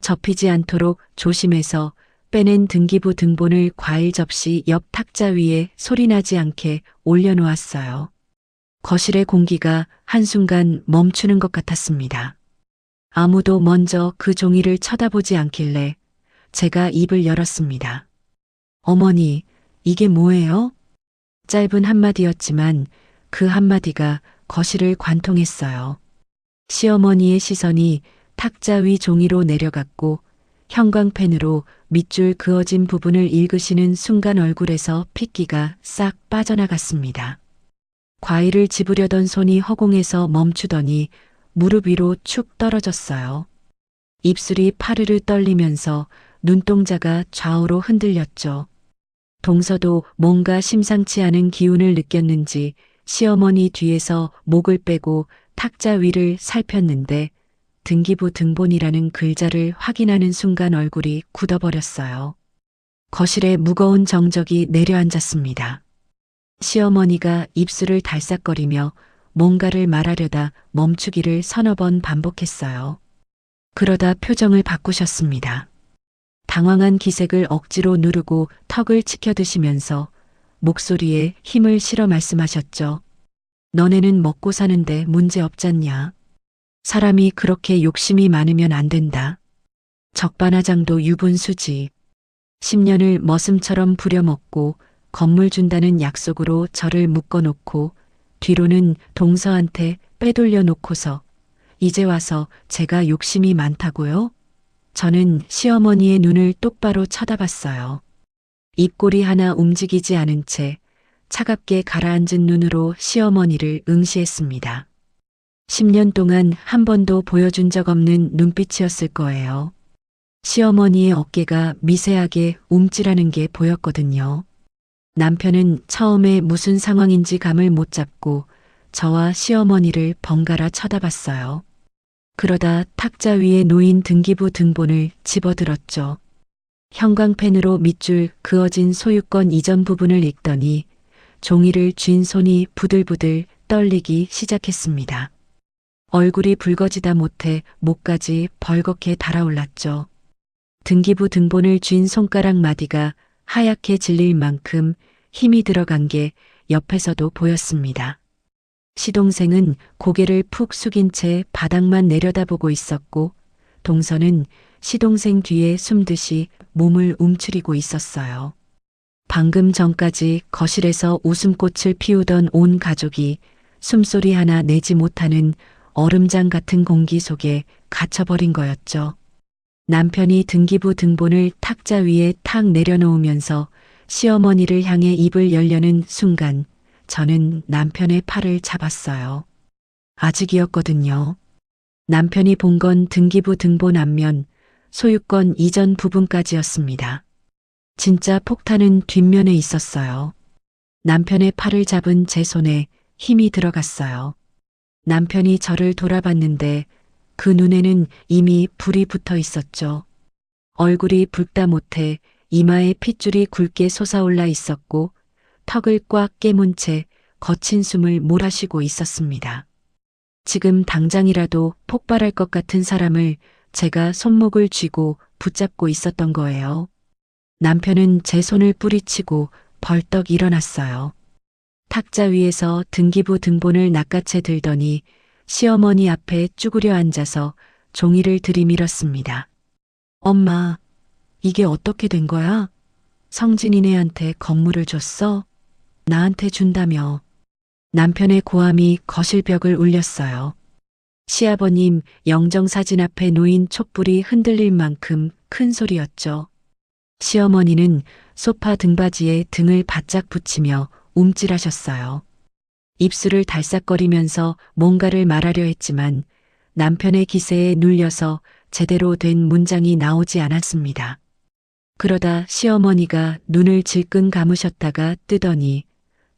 접히지 않도록 조심해서 빼낸 등기부 등본을 과일 접시 옆 탁자 위에 소리나지 않게 올려놓았어요. 거실의 공기가 한순간 멈추는 것 같았습니다. 아무도 먼저 그 종이를 쳐다보지 않길래 제가 입을 열었습니다. 어머니, 이게 뭐예요? 짧은 한마디였지만 그 한마디가 거실을 관통했어요. 시어머니의 시선이 탁자 위 종이로 내려갔고 형광펜으로 밑줄 그어진 부분을 읽으시는 순간 얼굴에서 핏기가 싹 빠져나갔습니다. 과일을 집으려던 손이 허공에서 멈추더니 무릎 위로 축 떨어졌어요. 입술이 파르르 떨리면서 눈동자가 좌우로 흔들렸죠. 동서도 뭔가 심상치 않은 기운을 느꼈는지 시어머니 뒤에서 목을 빼고 탁자 위를 살폈는데 등기부 등본이라는 글자를 확인하는 순간 얼굴이 굳어버렸어요. 거실에 무거운 정적이 내려앉았습니다. 시어머니가 입술을 달싹거리며 뭔가를 말하려다 멈추기를 서너 번 반복했어요. 그러다 표정을 바꾸셨습니다. 당황한 기색을 억지로 누르고 턱을 치켜드시면서 목소리에 힘을 실어 말씀하셨죠. 너네는 먹고 사는데 문제 없잖냐. 사람이 그렇게 욕심이 많으면 안 된다. 적반하장도 유분수지. 10년을 머슴처럼 부려먹고 건물 준다는 약속으로 저를 묶어놓고 뒤로는 동서한테 빼돌려 놓고서 이제 와서 제가 욕심이 많다고요? 저는 시어머니의 눈을 똑바로 쳐다봤어요. 입꼬리 하나 움직이지 않은 채 차갑게 가라앉은 눈으로 시어머니를 응시했습니다. 10년 동안 한 번도 보여준 적 없는 눈빛이었을 거예요. 시어머니의 어깨가 미세하게 움찔하는 게 보였거든요. 남편은 처음에 무슨 상황인지 감을 못 잡고 저와 시어머니를 번갈아 쳐다봤어요. 그러다 탁자 위에 놓인 등기부 등본을 집어들었죠. 형광펜으로 밑줄 그어진 소유권 이전 부분을 읽더니 종이를 쥔 손이 부들부들 떨리기 시작했습니다. 얼굴이 붉어지다 못해 목까지 벌겋게 달아올랐죠. 등기부 등본을 쥔 손가락 마디가 하얗게 질릴 만큼 힘이 들어간 게 옆에서도 보였습니다. 시동생은 고개를 푹 숙인 채 바닥만 내려다보고 있었고 동서는 시동생 뒤에 숨듯이 몸을 움츠리고 있었어요. 방금 전까지 거실에서 웃음꽃을 피우던 온 가족이 숨소리 하나 내지 못하는 얼음장 같은 공기 속에 갇혀버린 거였죠. 남편이 등기부 등본을 탁자 위에 탁 내려놓으면서 시어머니를 향해 입을 열려는 순간 저는 남편의 팔을 잡았어요. 아직이었거든요. 남편이 본 건 등기부 등본 앞면, 소유권 이전 부분까지였습니다. 진짜 폭탄은 뒷면에 있었어요. 남편의 팔을 잡은 제 손에 힘이 들어갔어요. 남편이 저를 돌아봤는데 그 눈에는 이미 불이 붙어 있었죠. 얼굴이 붉다 못해 이마에 핏줄이 굵게 솟아올라 있었고 턱을 꽉 깨문 채 거친 숨을 몰아쉬고 있었습니다. 지금 당장이라도 폭발할 것 같은 사람을 제가 손목을 쥐고 붙잡고 있었던 거예요. 남편은 제 손을 뿌리치고 벌떡 일어났어요. 탁자 위에서 등기부 등본을 낚아채 들더니 시어머니 앞에 쭈그려 앉아서 종이를 들이밀었습니다. 엄마, 이게 어떻게 된 거야? 성진이네한테 건물을 줬어? 나한테 준다며. 남편의 고함이 거실벽을 울렸어요. 시아버님 영정사진 앞에 놓인 촛불이 흔들릴 만큼 큰 소리였죠. 시어머니는 소파 등받이에 등을 바짝 붙이며 움찔하셨어요. 입술을 달싹거리면서 뭔가를 말하려 했지만 남편의 기세에 눌려서 제대로 된 문장이 나오지 않았습니다. 그러다 시어머니가 눈을 질끈 감으셨다가 뜨더니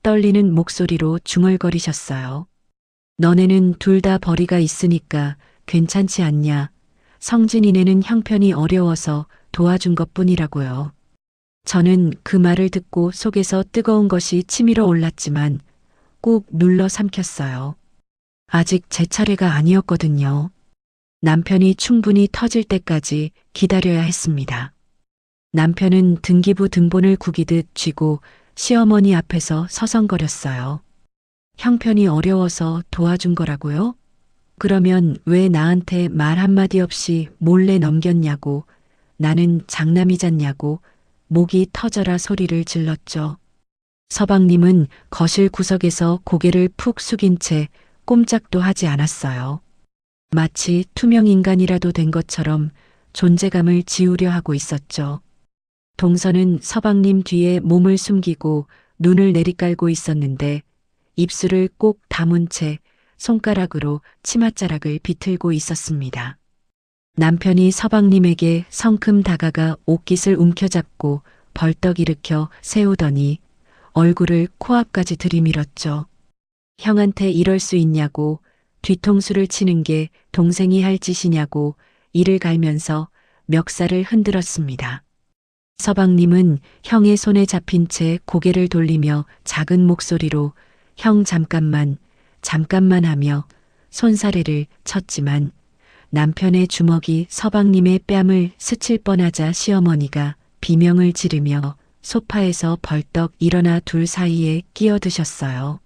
떨리는 목소리로 중얼거리셨어요. 너네는 둘 다 벌이가 있으니까 괜찮지 않냐. 성진이네는 형편이 어려워서 도와준 것뿐이라고요. 저는 그 말을 듣고 속에서 뜨거운 것이 치밀어 올랐지만 꾹 눌러 삼켰어요. 아직 제 차례가 아니었거든요. 남편이 충분히 터질 때까지 기다려야 했습니다. 남편은 등기부 등본을 구기듯 쥐고 시어머니 앞에서 서성거렸어요. 형편이 어려워서 도와준 거라고요? 그러면 왜 나한테 말 한마디 없이 몰래 넘겼냐고, 나는 장남이잖냐고 목이 터져라 소리를 질렀죠. 서방님은 거실 구석에서 고개를 푹 숙인 채 꼼짝도 하지 않았어요. 마치 투명인간이라도 된 것처럼 존재감을 지우려 하고 있었죠. 동서는 서방님 뒤에 몸을 숨기고 눈을 내리깔고 있었는데 입술을 꼭 다문 채 손가락으로 치맛자락을 비틀고 있었습니다. 남편이 서방님에게 성큼 다가가 옷깃을 움켜잡고 벌떡 일으켜 세우더니 얼굴을 코앞까지 들이밀었죠. 형한테 이럴 수 있냐고, 뒤통수를 치는 게 동생이 할 짓이냐고 이를 갈면서 멱살을 흔들었습니다. 서방님은 형의 손에 잡힌 채 고개를 돌리며 작은 목소리로 형 잠깐만 하며 손사래를 쳤지만 남편의 주먹이 서방님의 뺨을 스칠 뻔하자 시어머니가 비명을 지르며 소파에서 벌떡 일어나 둘 사이에 끼어드셨어요.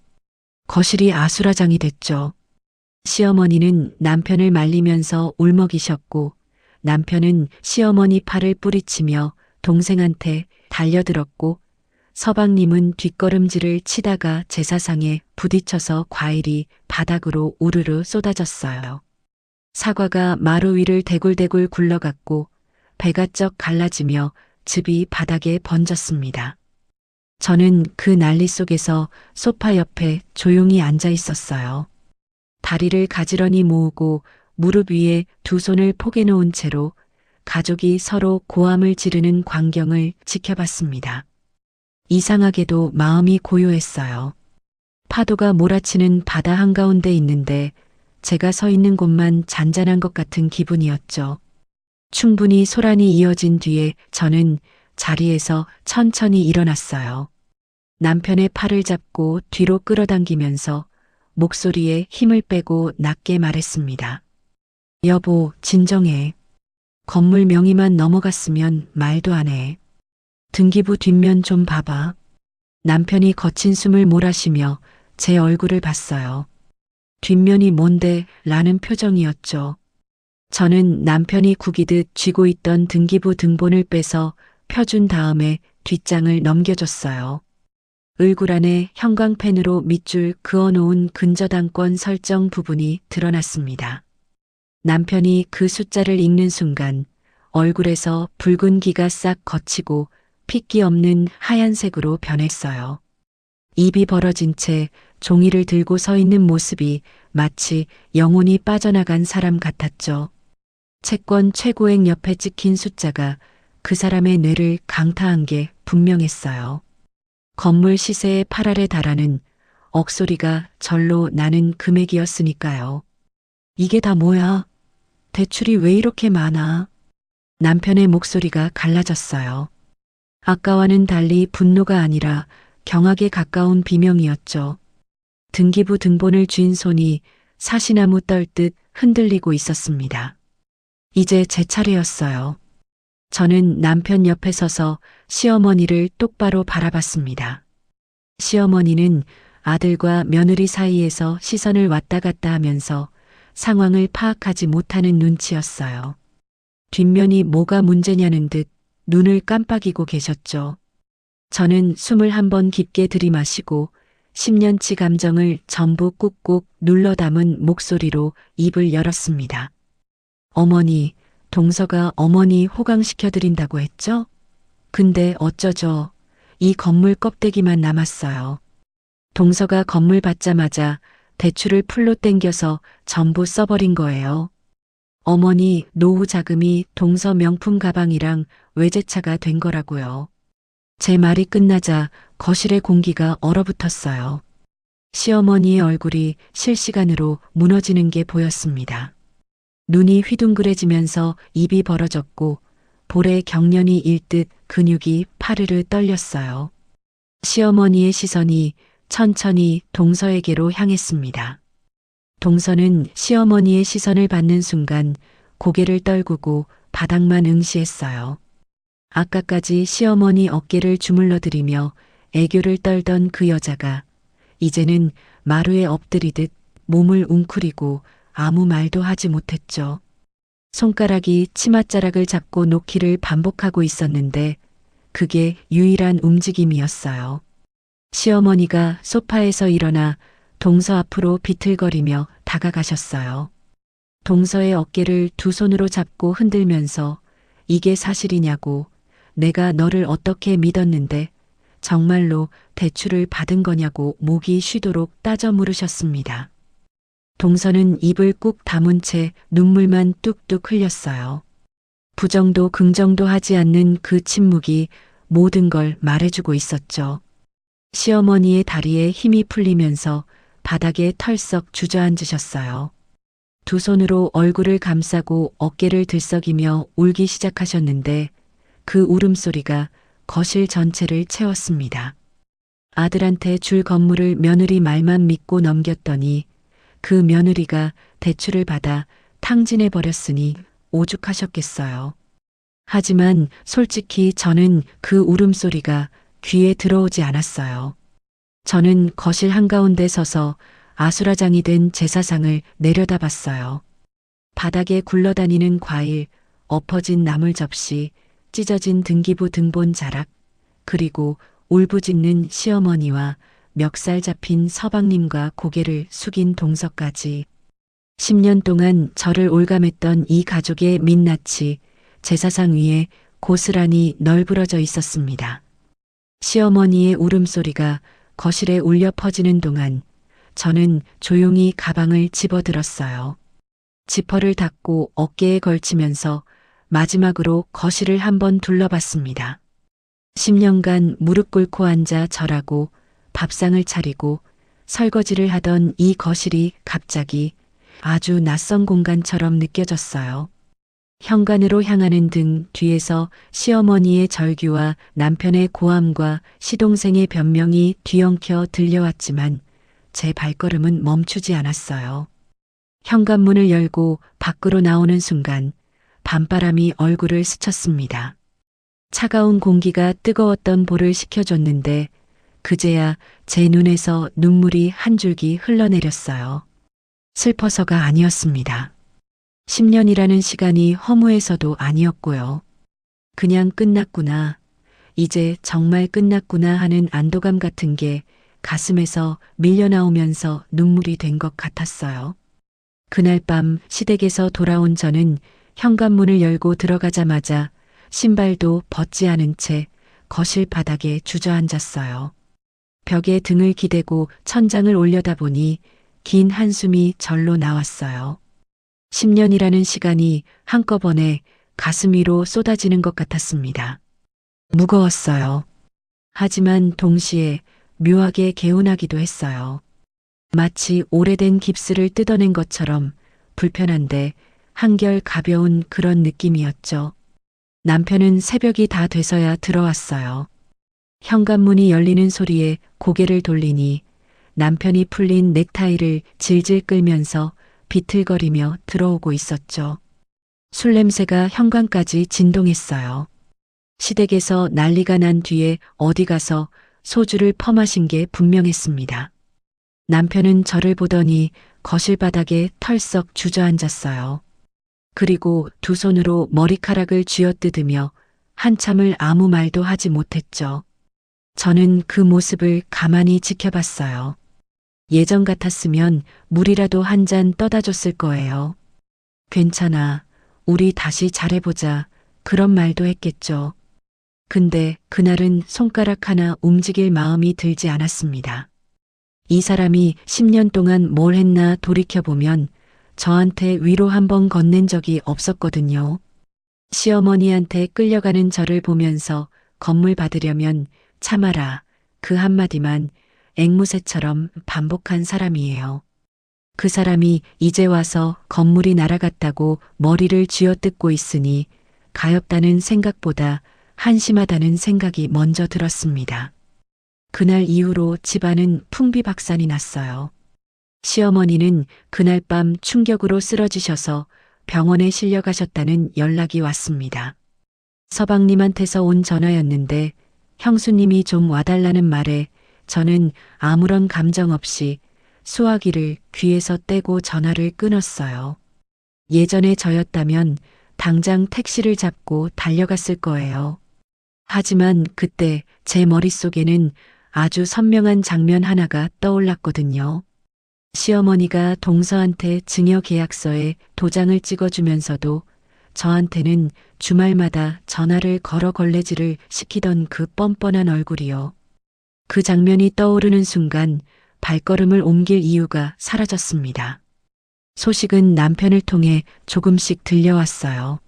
거실이 아수라장이 됐죠. 시어머니는 남편을 말리면서 울먹이셨고 남편은 시어머니 팔을 뿌리치며 동생한테 달려들었고 서방님은 뒷걸음질을 치다가 제사상에 부딪혀서 과일이 바닥으로 우르르 쏟아졌어요. 사과가 마루 위를 대굴대굴 굴러갔고 배가 쩍 갈라지며 즙이 바닥에 번졌습니다. 저는 그 난리 속에서 소파 옆에 조용히 앉아 있었어요. 다리를 가지런히 모으고 무릎 위에 두 손을 포개놓은 채로 가족이 서로 고함을 지르는 광경을 지켜봤습니다. 이상하게도 마음이 고요했어요. 파도가 몰아치는 바다 한가운데 있는데 제가 서 있는 곳만 잔잔한 것 같은 기분이었죠. 충분히 소란이 이어진 뒤에 저는 자리에서 천천히 일어났어요. 남편의 팔을 잡고 뒤로 끌어당기면서 목소리에 힘을 빼고 낮게 말했습니다. 여보, 진정해. 건물 명의만 넘어갔으면 말도 안 해. 등기부 뒷면 좀 봐봐. 남편이 거친 숨을 몰아쉬며 제 얼굴을 봤어요. 뒷면이 뭔데? 라는 표정이었죠. 저는 남편이 구기듯 쥐고 있던 등기부 등본을 빼서 펴준 다음에 뒷장을 넘겨줬어요. 얼굴 안에 형광펜으로 밑줄 그어놓은 근저당권 설정 부분이 드러났습니다. 남편이 그 숫자를 읽는 순간 얼굴에서 붉은 기가 싹 걷히고 핏기 없는 하얀색으로 변했어요. 입이 벌어진 채 종이를 들고 서 있는 모습이 마치 영혼이 빠져나간 사람 같았죠. 채권 최고액 옆에 찍힌 숫자가 그 사람의 뇌를 강타한 게 분명했어요. 건물 시세의 8알에 달하는 억소리가 절로 나는 금액이었으니까요. 이게 다 뭐야? 대출이 왜 이렇게 많아? 남편의 목소리가 갈라졌어요. 아까와는 달리 분노가 아니라 경악에 가까운 비명이었죠. 등기부 등본을 쥔 손이 사시나무 떨듯 흔들리고 있었습니다. 이제 제 차례였어요. 저는 남편 옆에 서서 시어머니를 똑바로 바라봤습니다. 시어머니는 아들과 며느리 사이에서 시선을 왔다 갔다 하면서 상황을 파악하지 못하는 눈치였어요. 뒷면이 뭐가 문제냐는 듯 눈을 깜빡이고 계셨죠. 저는 숨을 한번 깊게 들이마시고 10년치 감정을 전부 꾹꾹 눌러 담은 목소리로 입을 열었습니다. 어머니, 동서가 어머니 호강시켜드린다고 했죠? 근데 어쩌죠? 이 건물 껍데기만 남았어요. 동서가 건물 받자마자 대출을 풀로 땡겨서 전부 써버린 거예요. 어머니 노후 자금이 동서 명품 가방이랑 외제차가 된 거라고요. 제 말이 끝나자 거실의 공기가 얼어붙었어요. 시어머니의 얼굴이 실시간으로 무너지는 게 보였습니다. 눈이 휘둥그레지면서 입이 벌어졌고 볼에 경련이 일듯 근육이 파르르 떨렸어요. 시어머니의 시선이 천천히 동서에게로 향했습니다. 동서는 시어머니의 시선을 받는 순간 고개를 떨구고 바닥만 응시했어요. 아까까지 시어머니 어깨를 주물러드리며 애교를 떨던 그 여자가 이제는 마루에 엎드리듯 몸을 웅크리고 아무 말도 하지 못했죠. 손가락이 치맛자락을 잡고 놓기를 반복하고 있었는데 그게 유일한 움직임이었어요. 시어머니가 소파에서 일어나 동서 앞으로 비틀거리며 다가가셨어요. 동서의 어깨를 두 손으로 잡고 흔들면서 이게 사실이냐고, 내가 너를 어떻게 믿었는데 정말로 대출을 받은 거냐고 목이 쉬도록 따져 물으셨습니다. 동서는 입을 꾹 다문 채 눈물만 뚝뚝 흘렸어요. 부정도 긍정도 하지 않는 그 침묵이 모든 걸 말해주고 있었죠. 시어머니의 다리에 힘이 풀리면서 바닥에 털썩 주저앉으셨어요. 두 손으로 얼굴을 감싸고 어깨를 들썩이며 울기 시작하셨는데 그 울음소리가 거실 전체를 채웠습니다. 아들한테 줄 건물을 며느리 말만 믿고 넘겼더니 그 며느리가 대출을 받아 탕진해버렸으니 오죽하셨겠어요. 하지만 솔직히 저는 그 울음소리가 귀에 들어오지 않았어요. 저는 거실 한가운데 서서 아수라장이 된 제사상을 내려다봤어요. 바닥에 굴러다니는 과일, 엎어진 나물 접시, 찢어진 등기부 등본 자락, 그리고 울부짖는 시어머니와 멱살 잡힌 서방님과 고개를 숙인 동서까지 10년 동안 저를 올감했던 이 가족의 민낯이 제사상 위에 고스란히 널브러져 있었습니다. 시어머니의 울음소리가 거실에 울려 퍼지는 동안 저는 조용히 가방을 집어들었어요. 지퍼를 닫고 어깨에 걸치면서 마지막으로 거실을 한번 둘러봤습니다. 10년간 무릎 꿇고 앉아 절하고 밥상을 차리고 설거지를 하던 이 거실이 갑자기 아주 낯선 공간처럼 느껴졌어요. 현관으로 향하는 등 뒤에서 시어머니의 절규와 남편의 고함과 시동생의 변명이 뒤엉켜 들려왔지만 제 발걸음은 멈추지 않았어요. 현관문을 열고 밖으로 나오는 순간 밤바람이 얼굴을 스쳤습니다. 차가운 공기가 뜨거웠던 볼을 식혀줬는데 그제야 제 눈에서 눈물이 한 줄기 흘러내렸어요. 슬퍼서가 아니었습니다. 10년이라는 시간이 허무해서도 아니었고요. 그냥 끝났구나. 이제 정말 끝났구나 하는 안도감 같은 게 가슴에서 밀려나오면서 눈물이 된 것 같았어요. 그날 밤 시댁에서 돌아온 저는 현관문을 열고 들어가자마자 신발도 벗지 않은 채 거실 바닥에 주저앉았어요. 벽에 등을 기대고 천장을 올려다보니 긴 한숨이 절로 나왔어요. 10년이라는 시간이 한꺼번에 가슴 위로 쏟아지는 것 같았습니다. 무거웠어요. 하지만 동시에 묘하게 개운하기도 했어요. 마치 오래된 깁스를 뜯어낸 것처럼 불편한데 한결 가벼운 그런 느낌이었죠. 남편은 새벽이 다 돼서야 들어왔어요. 현관문이 열리는 소리에 고개를 돌리니 남편이 풀린 넥타이를 질질 끌면서 비틀거리며 들어오고 있었죠. 술 냄새가 현관까지 진동했어요. 시댁에서 난리가 난 뒤에 어디 가서 소주를 퍼마신 게 분명했습니다. 남편은 저를 보더니 거실 바닥에 털썩 주저앉았어요. 그리고 두 손으로 머리카락을 쥐어뜯으며 한참을 아무 말도 하지 못했죠. 저는 그 모습을 가만히 지켜봤어요. 예전 같았으면 물이라도 한 잔 떠다 줬을 거예요. 괜찮아. 우리 다시 잘해보자. 그런 말도 했겠죠. 근데 그날은 손가락 하나 움직일 마음이 들지 않았습니다. 이 사람이 10년 동안 뭘 했나 돌이켜보면 저한테 위로 한번 건넨 적이 없었거든요. 시어머니한테 끌려가는 저를 보면서 건물 받으려면 참아라. 그 한마디만 앵무새처럼 반복한 사람이에요. 그 사람이 이제 와서 건물이 날아갔다고 머리를 쥐어뜯고 있으니 가엾다는 생각보다 한심하다는 생각이 먼저 들었습니다. 그날 이후로 집안은 풍비박산이 났어요. 시어머니는 그날 밤 충격으로 쓰러지셔서 병원에 실려가셨다는 연락이 왔습니다. 서방님한테서 온 전화였는데 형수님이 좀 와달라는 말에 저는 아무런 감정 없이 수화기를 귀에서 떼고 전화를 끊었어요. 예전에 저였다면 당장 택시를 잡고 달려갔을 거예요. 하지만 그때 제 머릿속에는 아주 선명한 장면 하나가 떠올랐거든요. 시어머니가 동서한테 증여계약서에 도장을 찍어주면서도 저한테는 주말마다 전화를 걸어 걸레질을 시키던 그 뻔뻔한 얼굴이요. 그 장면이 떠오르는 순간 발걸음을 옮길 이유가 사라졌습니다. 소식은 남편을 통해 조금씩 들려왔어요.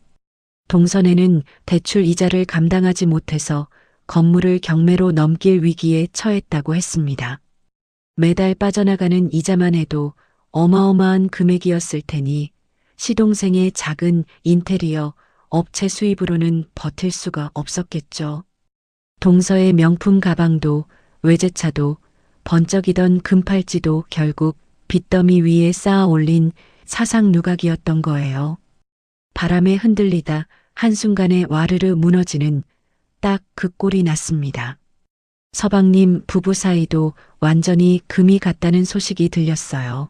동선에는 대출 이자를 감당하지 못해서 건물을 경매로 넘길 위기에 처했다고 했습니다. 매달 빠져나가는 이자만 해도 어마어마한 금액이었을 테니 시동생의 작은 인테리어 업체 수입으로는 버틸 수가 없었겠죠. 동서의 명품 가방도 외제차도 번쩍이던 금팔찌도 결국 빚더미 위에 쌓아 올린 사상 누각이었던 거예요. 바람에 흔들리다 한순간에 와르르 무너지는 딱 그 꼴이 났습니다. 서방님 부부 사이도 완전히 금이 갔다는 소식이 들렸어요.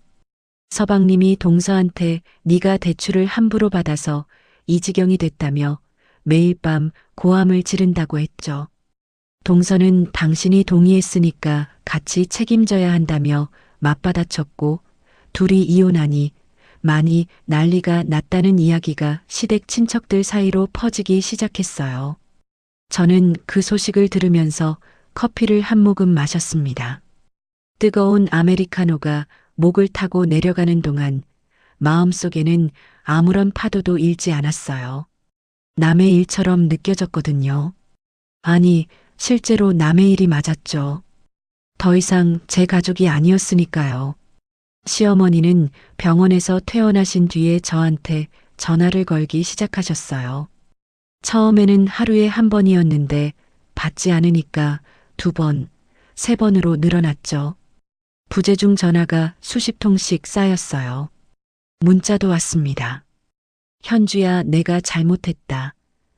서방님이 동서한테 네가 대출을 함부로 받아서 이 지경이 됐다며 매일 밤 고함을 지른다고 했죠. 동서는 당신이 동의했으니까 같이 책임져야 한다며 맞받아쳤고 둘이 이혼하니 많이 난리가 났다는 이야기가 시댁 친척들 사이로 퍼지기 시작했어요. 저는 그 소식을 들으면서 커피를 한 모금 마셨습니다. 뜨거운 아메리카노가 목을 타고 내려가는 동안 마음속에는 아무런 파도도 일지 않았어요. 남의 일처럼 느껴졌거든요. 아니, 실제로 남의 일이 맞았죠. 더 이상 제 가족이 아니었으니까요. 시어머니는 병원에서 퇴원하신 뒤에 저한테 전화를 걸기 시작하셨어요. 처음에는 하루에 한 번이었는데 받지 않으니까 2번, 3번으로 늘어났죠. 부재중 전화가 수십 통씩 쌓였어요. 문자도 왔습니다. 현주야, 내가 잘못했다.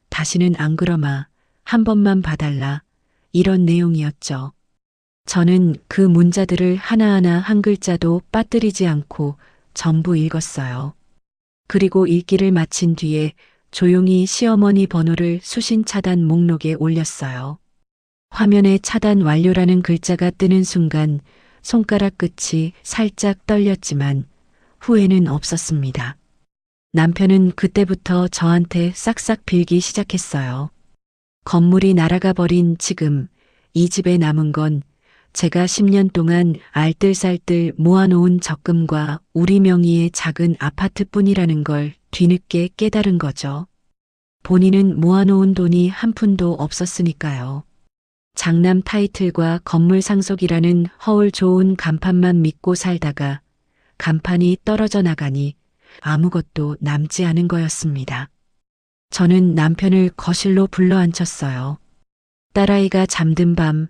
다시는 안 그러마. 한 번만 봐달라. 이런 내용이었죠. 저는 그 문자들을 하나하나 한 글자도 빠뜨리지 않고 전부 읽었어요. 그리고 읽기를 마친 뒤에 조용히 시어머니 번호를 수신 차단 목록에 올렸어요. 화면에 차단 완료라는 글자가 뜨는 순간 손가락 끝이 살짝 떨렸지만 후회는 없었습니다. 남편은 그때부터 저한테 싹싹 빌기 시작했어요. 건물이 날아가 버린 지금 이 집에 남은 건 제가 10년 동안 알뜰살뜰 모아놓은 적금과 우리 명의의 작은 아파트뿐이라는 걸 뒤늦게 깨달은 거죠. 본인은 모아놓은 돈이 한 푼도 없었으니까요. 장남 타이틀과 건물 상속이라는 허울 좋은 간판만 믿고 살다가 간판이 떨어져 나가니 아무것도 남지 않은 거였습니다. 저는 남편을 거실로 불러 앉혔어요. 딸아이가 잠든 밤